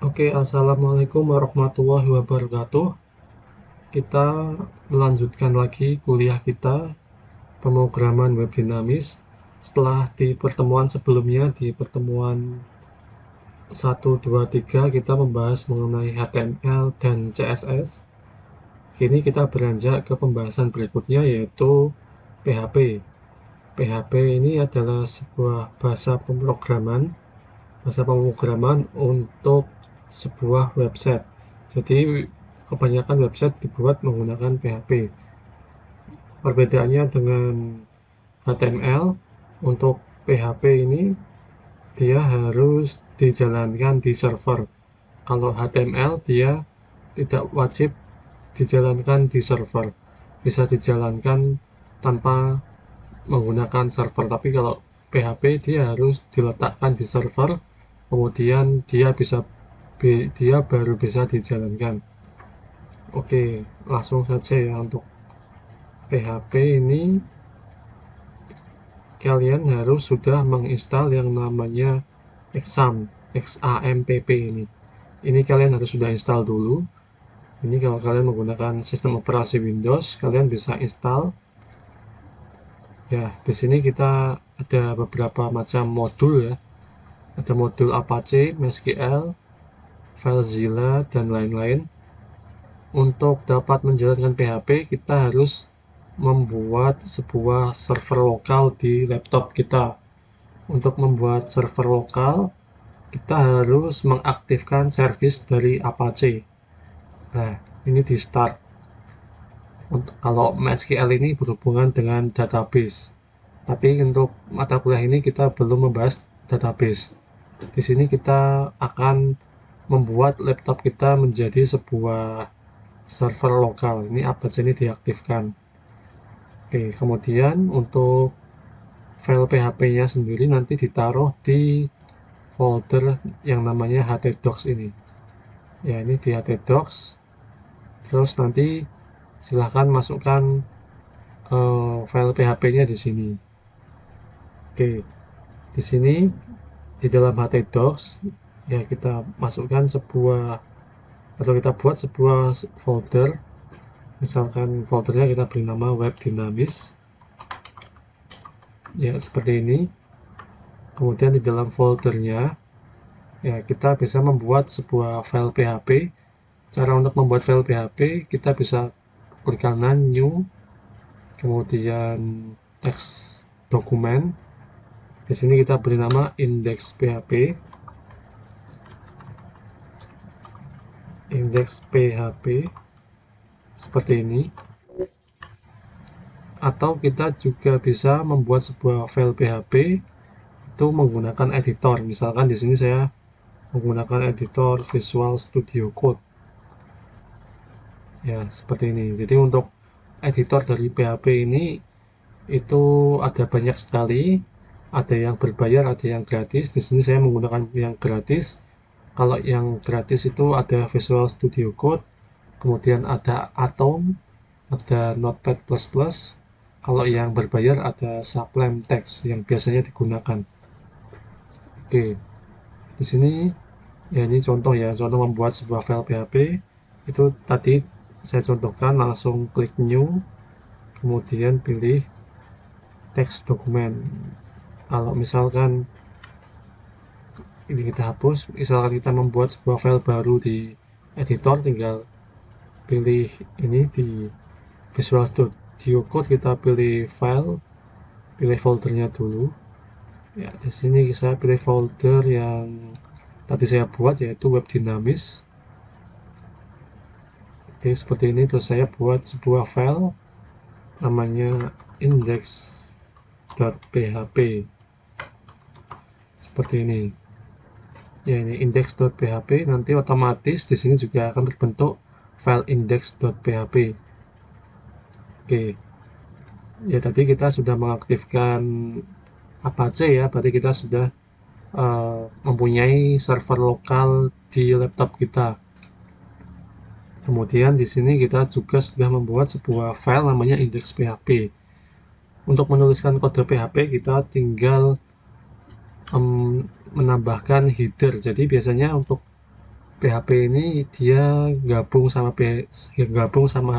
Oke, assalamualaikum warahmatullahi wabarakatuh. Kita melanjutkan lagi kuliah kita pemrograman web dinamis. Setelah di pertemuan sebelumnya, di pertemuan 1, 2, 3 kita membahas mengenai HTML dan CSS. Kini kita beranjak ke pembahasan berikutnya, yaitu PHP. PHP ini adalah sebuah bahasa pemrograman untuk sebuah website. Jadi kebanyakan website dibuat menggunakan PHP. Perbedaannya dengan HTML, untuk PHP ini dia harus dijalankan di server. Kalau HTML dia tidak wajib dijalankan di server, bisa dijalankan tanpa menggunakan server. Tapi kalau PHP dia harus diletakkan di server, kemudian dia baru bisa dijalankan. Oke, langsung saja ya. Untuk PHP ini kalian harus sudah menginstal yang namanya XAMPP ini. Ini kalian harus sudah install dulu. Ini kalau kalian menggunakan sistem operasi Windows, kalian bisa install. Ya, di sini kita ada beberapa macam modul ya. Ada modul Apache, MySQL, FileZilla, dan lain-lain. Untuk dapat menjalankan PHP, kita harus membuat sebuah server lokal di laptop kita. Untuk membuat server lokal, kita harus mengaktifkan service dari Apache. Nah, ini di start. Kalau MySQL ini berhubungan dengan database. Tapi untuk mata kuliah ini kita belum membahas database. Di sini kita akan membuat laptop kita menjadi sebuah server lokal. Ini Apache ini diaktifkan. Oke, kemudian untuk file PHP-nya sendiri nanti ditaruh di folder yang namanya htdocs ini. Ya, ini di htdocs. Terus nanti silahkan masukkan file PHP-nya di sini. Oke, di sini di dalam htdocs ya kita masukkan atau kita buat sebuah folder. Misalkan foldernya kita beri nama web dinamis. Ya, seperti ini. Kemudian di dalam foldernya ya kita bisa membuat sebuah file PHP. Cara untuk membuat file PHP, kita bisa klik kanan new, kemudian teks dokumen. Di sini kita beri nama index.php. Index.php seperti ini. Atau kita juga bisa membuat sebuah file PHP itu menggunakan editor. Misalkan di sini saya menggunakan editor Visual Studio Code. Ya, seperti ini. Jadi untuk editor dari PHP ini itu ada banyak sekali, ada yang berbayar, ada yang gratis. Di sini saya menggunakan yang gratis. Kalau yang gratis itu ada Visual Studio Code, kemudian ada Atom, ada Notepad++. Kalau yang berbayar ada Sublime Text yang biasanya digunakan. Oke, di sini ya ini contoh ya, contoh membuat sebuah file PHP. Itu tadi saya contohkan, langsung klik new, kemudian pilih teks dokumen. Kalau misalkan ini kita hapus, misalkan kita membuat sebuah file baru di editor, tinggal pilih ini di Visual Studio Code, kita pilih file, pilih foldernya dulu. Ya, di sini saya pilih folder yang tadi saya buat, yaitu web dinamis. Oke, seperti ini. Terus saya buat sebuah file namanya index.php seperti ini. Ya, ini index.php. Nanti otomatis di sini juga akan terbentuk file index.php. Oke, ya tadi kita sudah mengaktifkan Apache ya, berarti kita sudah mempunyai server lokal di laptop kita. Kemudian di sini kita juga sudah membuat sebuah file namanya index.php. Untuk menuliskan kode PHP kita tinggal menambahkan header. Jadi biasanya untuk PHP ini dia gabung sama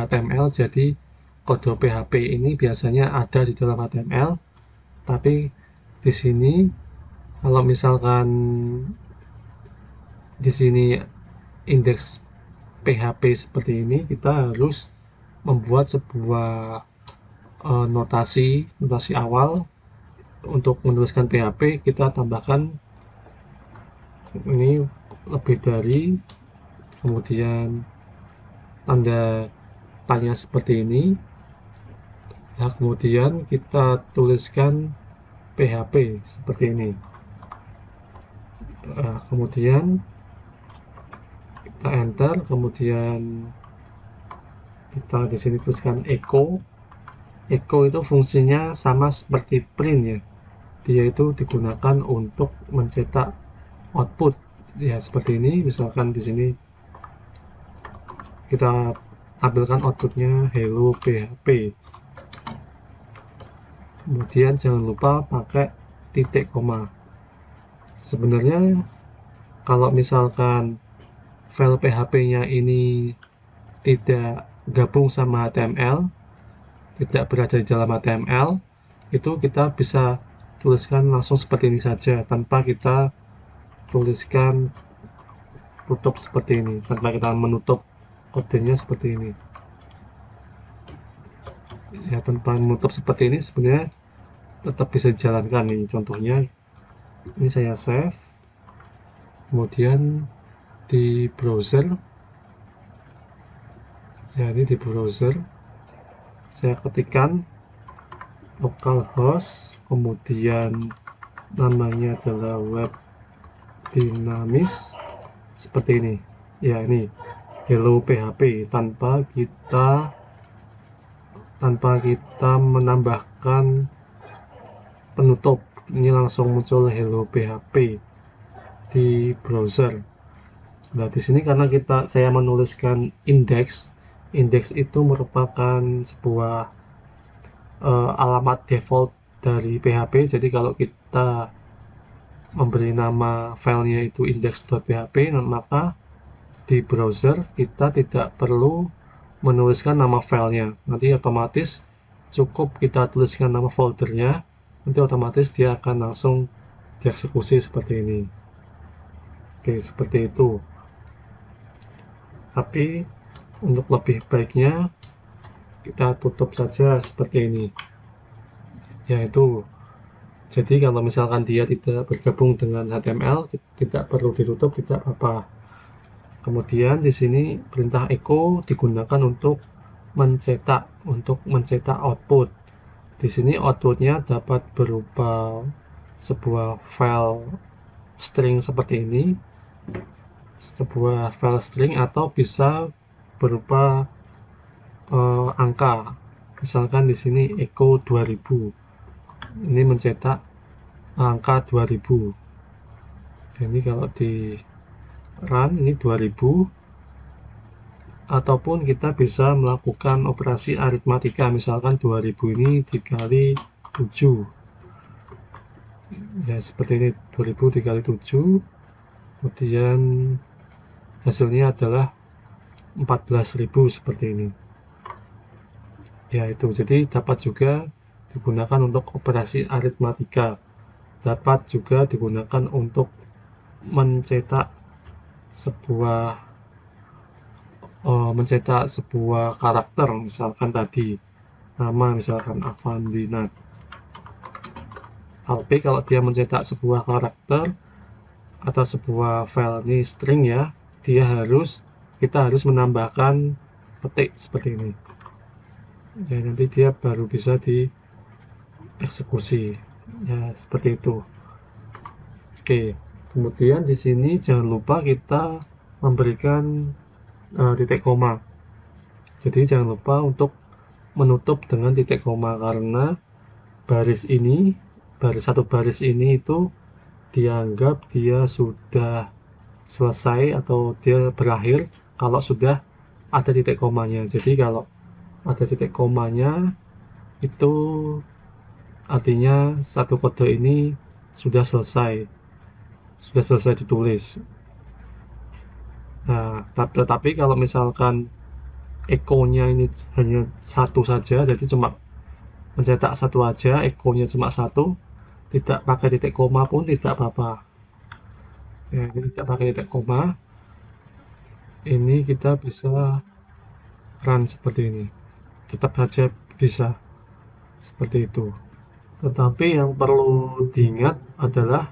HTML, jadi kode PHP ini biasanya ada di dalam HTML, tapi di sini kalau misalkan di sini indeks PHP seperti ini, kita harus membuat sebuah notasi awal untuk menuliskan PHP. Kita tambahkan ini lebih dari, kemudian tanda tanya seperti ini. Nah, kemudian kita tuliskan PHP seperti ini. Nah, kemudian kita enter, kemudian kita di sini tuliskan echo. Echo itu fungsinya sama seperti print ya. Dia itu digunakan untuk mencetak output ya seperti ini. Misalkan di sini kita tampilkan outputnya hello PHP. Kemudian jangan lupa pakai titik koma. Sebenarnya kalau misalkan file PHP-nya ini tidak gabung sama HTML, tidak berada di dalam HTML, itu kita bisa tuliskan langsung seperti ini saja, tanpa kita tuliskan tutup seperti ini, tanpa kita menutup kodenya seperti ini. Ya, tanpa menutup seperti ini sebenarnya tetap bisa dijalankan nih. Contohnya ini saya save, kemudian di browser, ya ini di browser saya ketikkan localhost, kemudian namanya adalah web dinamis seperti ini ya. Ini hello PHP tanpa kita menambahkan penutup, ini langsung muncul hello PHP di browser. Nah, di sini karena saya menuliskan indeks itu merupakan sebuah alamat default dari PHP. Jadi kalau kita memberi nama filenya itu index.php, maka di browser kita tidak perlu menuliskan nama filenya. Nanti otomatis cukup kita tuliskan nama foldernya, nanti otomatis dia akan langsung dieksekusi seperti ini. Oke, seperti itu. Tapi untuk lebih baiknya kita tutup saja seperti ini, yaitu jadi kalau misalkan dia tidak bergabung dengan HTML, tidak perlu ditutup, tidak apa-apa. Kemudian di sini perintah echo digunakan untuk mencetak output. Di sini outputnya dapat berupa sebuah file string seperti ini, sebuah file string, atau bisa berupa angka. Misalkan di sini echo 2000. Ini mencetak angka 2000. Ini kalau di run ini 2000, ataupun kita bisa melakukan operasi aritmatika, misalkan 2000 ini dikali 7 ya, seperti ini, 2000 dikali 7, kemudian hasilnya adalah 14.000 seperti ini ya. Itu jadi dapat juga digunakan untuk operasi aritmatika, dapat juga digunakan untuk mencetak sebuah karakter, misalkan tadi nama, misalkan Avandinat. Tapi kalau dia mencetak sebuah karakter atau sebuah file ini string ya, kita harus menambahkan petik seperti ini ya, nanti dia baru bisa dieksekusi ya, seperti itu. Oke, kemudian di sini jangan lupa kita memberikan titik koma. Jadi jangan lupa untuk menutup dengan titik koma, karena satu baris ini itu dianggap dia sudah selesai atau dia berakhir kalau sudah ada titik komanya. Jadi kalau ada titik komanya itu artinya satu kode ini sudah selesai ditulis. Nah, tetapi kalau misalkan echo-nya ini hanya satu saja, jadi cuma mencetak satu aja, echo-nya cuma satu, tidak pakai titik koma pun tidak apa-apa. Ya, ini tidak pakai titik koma, ini kita bisa run seperti ini. Tetap saja bisa seperti itu. Tetapi yang perlu diingat adalah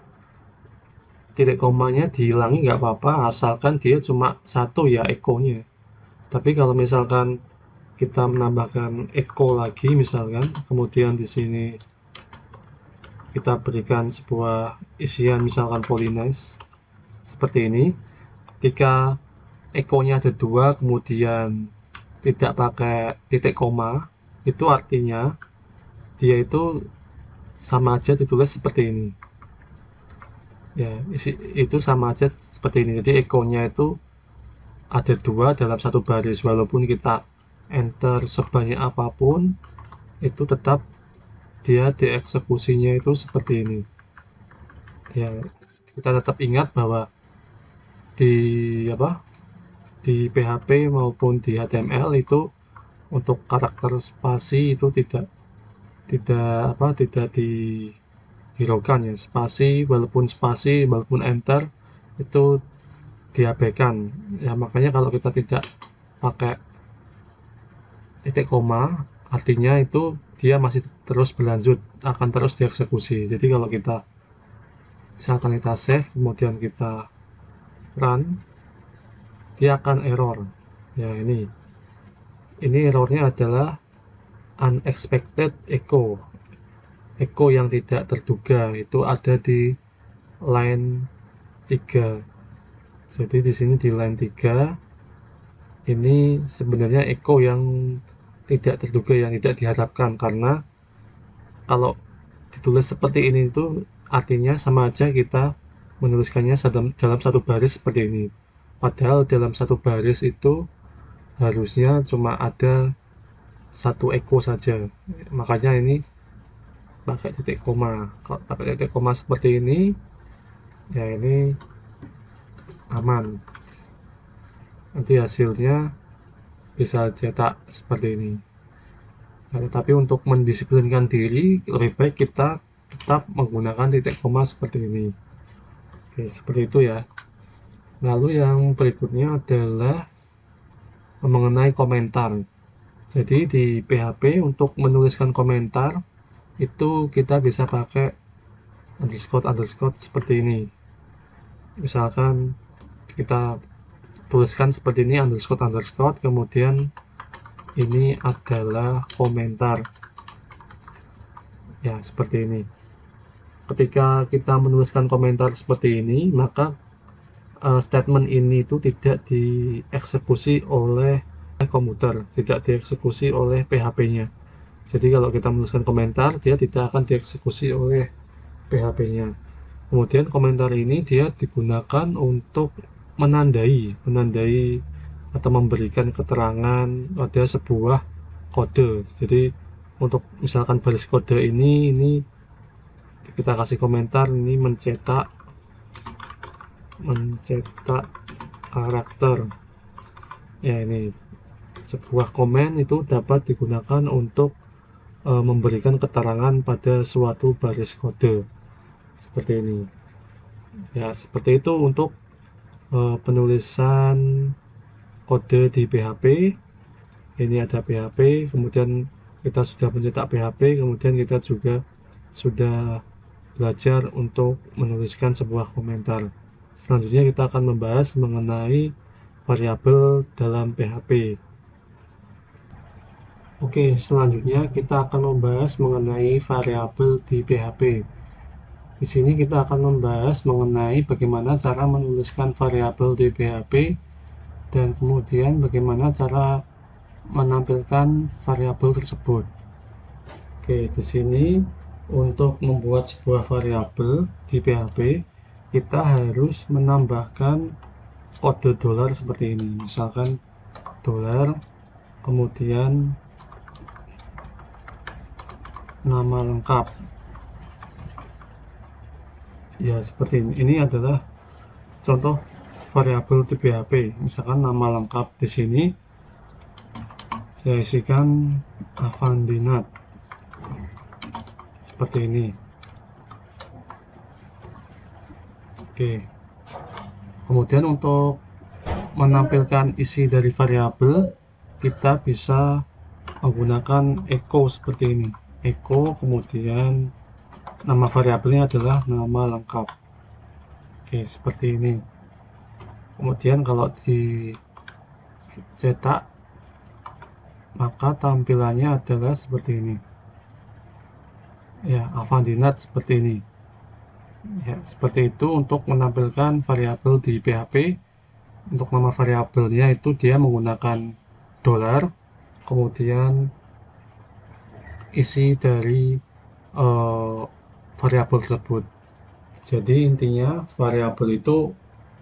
titik komanya dihilangi nggak apa-apa, asalkan dia cuma satu ya echo-nya. Tapi kalau misalkan kita menambahkan echo lagi, misalkan kemudian di sini kita berikan sebuah isian, misalkan Polonize seperti ini, ketika echo-nya ada dua, kemudian tidak pakai titik koma, itu artinya dia itu sama aja ditulis seperti ini. Ya, itu sama aja seperti ini. Jadi echo-nya itu ada dua dalam satu baris, walaupun kita enter sebanyak apapun, itu tetap dia dieksekusinya itu seperti ini. Ya, kita tetap ingat bahwa di apa di PHP maupun di HTML itu untuk karakter spasi itu tidak dihiraukan ya, spasi walaupun enter itu diabaikan ya. Makanya kalau kita tidak pakai titik koma, artinya itu dia masih terus berlanjut, akan terus dieksekusi. Jadi kalau kita misalkan kita save kemudian kita run, dia akan error. Ya, ini errornya adalah unexpected echo. Echo yang tidak terduga itu ada di line 3. Jadi di sini di line 3 ini sebenarnya echo yang tidak terduga, yang tidak diharapkan, karena kalau ditulis seperti ini itu artinya sama aja kita menuliskannya dalam satu baris seperti ini. Padahal dalam satu baris itu harusnya cuma ada satu echo saja. Makanya ini pakai titik koma. Kalau pakai titik koma seperti ini, ya ini aman. Nanti hasilnya bisa cetak seperti ini. Nah, tetapi untuk mendisiplinkan diri, lebih baik kita tetap menggunakan titik koma seperti ini. Oke, seperti itu ya. Lalu yang berikutnya adalah mengenai komentar. Jadi di PHP untuk menuliskan komentar itu kita bisa pakai underscore underscore seperti ini. Misalkan kita tuliskan seperti ini, underscore underscore, kemudian ini adalah komentar. Ya, seperti ini. Ketika kita menuliskan komentar seperti ini, maka statement ini itu tidak dieksekusi oleh komputer, tidak dieksekusi oleh PHP-nya. Jadi kalau kita menuliskan komentar, dia tidak akan dieksekusi oleh PHP-nya. Kemudian komentar ini dia digunakan untuk menandai atau memberikan keterangan pada sebuah kode. Jadi untuk misalkan baris kode ini kita kasih komentar, ini mencetak karakter. Ya, ini sebuah komen itu dapat digunakan untuk memberikan keterangan pada suatu baris kode seperti ini. Ya, seperti itu untuk penulisan kode di PHP. Ini ada PHP, kemudian kita sudah mencetak PHP, kemudian kita juga sudah belajar untuk menuliskan sebuah komentar. Selanjutnya kita akan membahas mengenai variabel dalam PHP. Oke, selanjutnya kita akan membahas mengenai variabel di PHP. Di sini kita akan membahas mengenai bagaimana cara menuliskan variabel di PHP dan kemudian bagaimana cara menampilkan variabel tersebut. Oke, di sini untuk membuat sebuah variabel di PHP, kita harus menambahkan kode dolar seperti ini. Misalkan dolar, kemudian nama lengkap. Ya, seperti ini. Ini adalah contoh variabel di PHP. Misalkan nama lengkap di sini saya isikan Avandinat seperti ini. Oke. Kemudian untuk menampilkan isi dari variabel, kita bisa menggunakan echo seperti ini. Echo, kemudian nama variabelnya adalah nama lengkap. Oke, seperti ini. Kemudian kalau dicetak, maka tampilannya adalah seperti ini. Ya, Avandinat seperti ini. Ya, seperti itu untuk menampilkan variabel di PHP. Untuk nama variabelnya itu dia menggunakan $, kemudian isi dari variabel tersebut. Jadi intinya variabel itu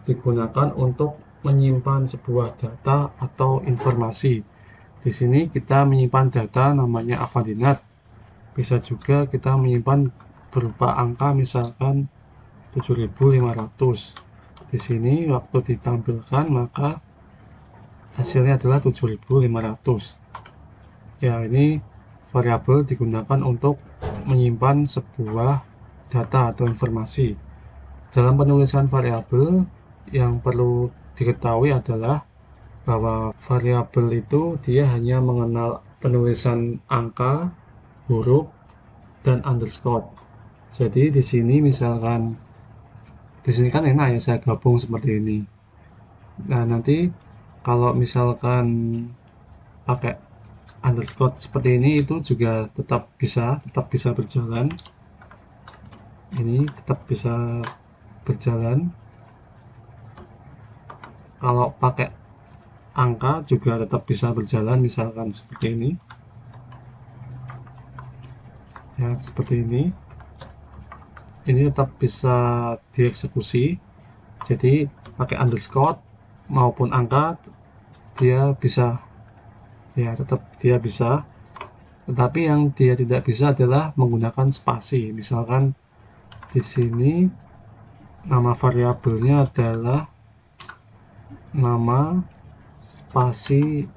digunakan untuk menyimpan sebuah data atau informasi. Di sini kita menyimpan data namanya Avandinat. Bisa juga kita menyimpan berupa angka misalkan 7500. Di sini waktu ditampilkan maka hasilnya adalah 7500. Ya, ini variabel digunakan untuk menyimpan sebuah data atau informasi. Dalam penulisan variabel yang perlu diketahui adalah bahwa variabel itu dia hanya mengenal penulisan angka, huruf, dan underscore. Jadi di sini misalkan di sini kan enak ya saya gabung seperti ini. Nah, nanti kalau misalkan pakai underscore seperti ini itu juga tetap bisa berjalan. Ini tetap bisa berjalan. Kalau pakai angka juga tetap bisa berjalan, misalkan seperti ini. Ya, seperti ini. Ini tetap bisa dieksekusi. Jadi pakai underscore maupun angka dia bisa, ya tetap dia bisa. Tetapi yang dia tidak bisa adalah menggunakan spasi. Misalkan di sini nama variabelnya adalah nama spasi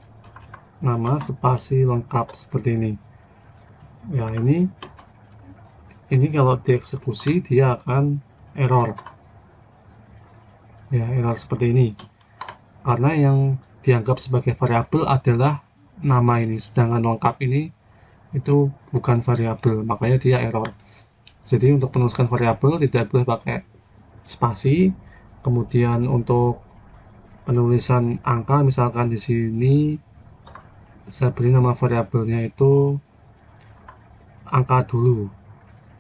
lengkap seperti ini. Ya, ini kalau dieksekusi dia akan error. Ya, error seperti ini. Karena yang dianggap sebagai variabel adalah nama ini, sedangkan lengkap ini itu bukan variabel, makanya dia error. Jadi untuk menuliskan variabel tidak boleh pakai spasi. Kemudian untuk penulisan angka, misalkan di sini saya beri nama variabelnya itu angka dulu.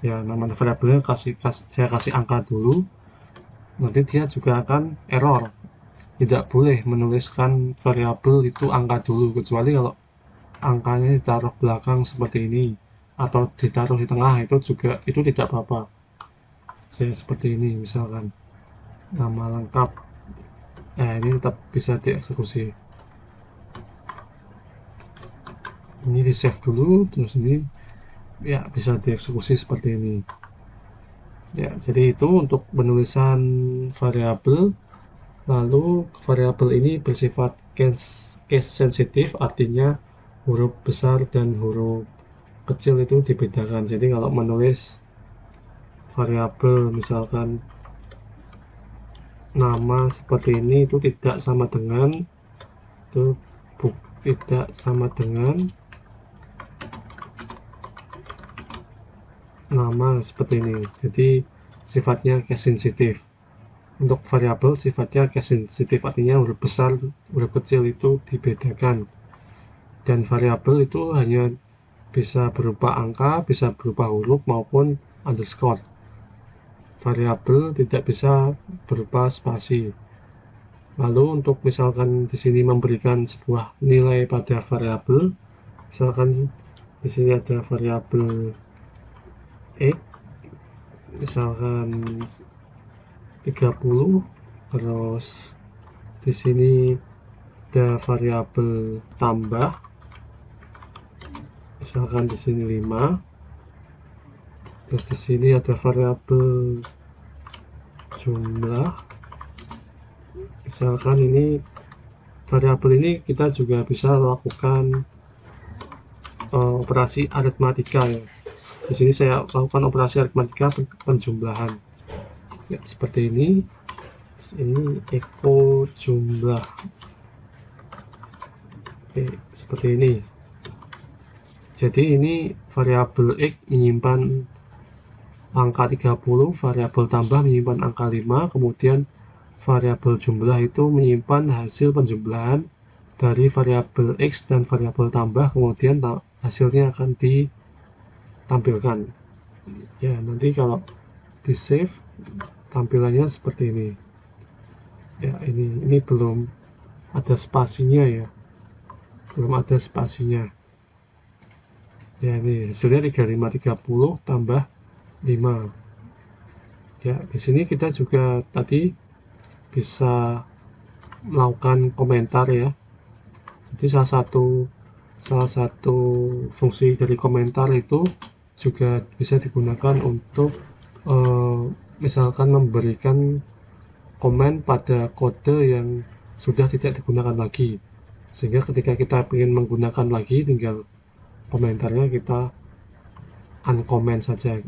Ya, nama variabelnya saya kasih angka dulu. Nanti dia juga akan error. Tidak boleh menuliskan variabel itu angka dulu, kecuali kalau angkanya ditaruh belakang seperti ini atau ditaruh di tengah, itu tidak apa-apa. Saya seperti ini misalkan nama lengkap, ini tetap bisa dieksekusi. Ini di save dulu, terus ini ya bisa dieksekusi seperti ini. Ya, jadi itu untuk penulisan variabel. Lalu variabel ini bersifat case sensitif, artinya huruf besar dan huruf kecil itu dibedakan. Jadi kalau menulis variabel misalkan nama seperti ini itu tidak sama dengan nama seperti ini. Jadi sifatnya case sensitif. Untuk variabel sifatnya case sensitif, artinya huruf besar, huruf kecil itu dibedakan. Dan variabel itu hanya bisa berupa angka, bisa berupa huruf maupun underscore. Variabel tidak bisa berupa spasi. Lalu untuk misalkan di sini memberikan sebuah nilai pada variabel, misalkan di sini ada variabel x, misalkan 30, terus di sini ada variabel tambah, misalkan di sini 5, terus di sini ada variabel jumlah, Misalkan ini variabel ini kita juga bisa lakukan operasi aritmatika ya. Di sini saya lakukan operasi aritmatika penjumlahan. Ya, seperti ini. Ini echo jumlah. Oke, seperti ini. Jadi ini variabel X menyimpan angka 30, variabel tambah menyimpan angka 5, kemudian variabel jumlah itu menyimpan hasil penjumlahan dari variabel X dan variabel tambah, kemudian hasilnya akan ditampilkan. Ya, nanti kalau di save tampilannya seperti ini. Ya, ini belum ada spasinya ya. Belum ada spasinya. Ya, ini hasilnya 3530 tambah 5. Ya, di sini kita juga tadi bisa melakukan komentar ya. Jadi salah satu fungsi dari komentar itu juga bisa digunakan untuk misalkan memberikan komen pada kode yang sudah tidak digunakan lagi, sehingga ketika kita ingin menggunakan lagi tinggal komentarnya kita uncomment saja,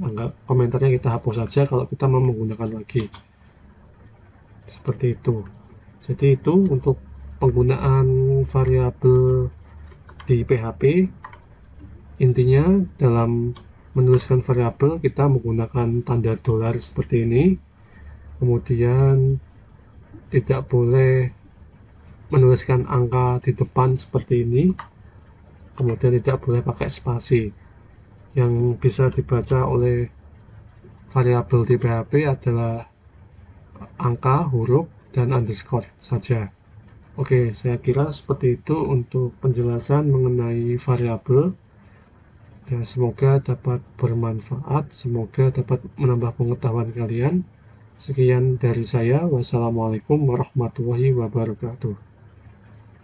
komentarnya kita hapus saja kalau kita mau menggunakan lagi, seperti itu. Jadi itu untuk penggunaan variabel di PHP. Intinya dalam menuliskan variabel kita menggunakan tanda dolar seperti ini, kemudian tidak boleh menuliskan angka di depan seperti ini, kemudian tidak boleh pakai spasi. Yang bisa dibaca oleh variabel di PHP adalah angka, huruf, dan underscore saja. Oke, saya kira seperti itu untuk penjelasan mengenai variabel. Ya, semoga dapat bermanfaat, semoga dapat menambah pengetahuan kalian. Sekian dari saya. Wassalamualaikum warahmatullahi wabarakatuh.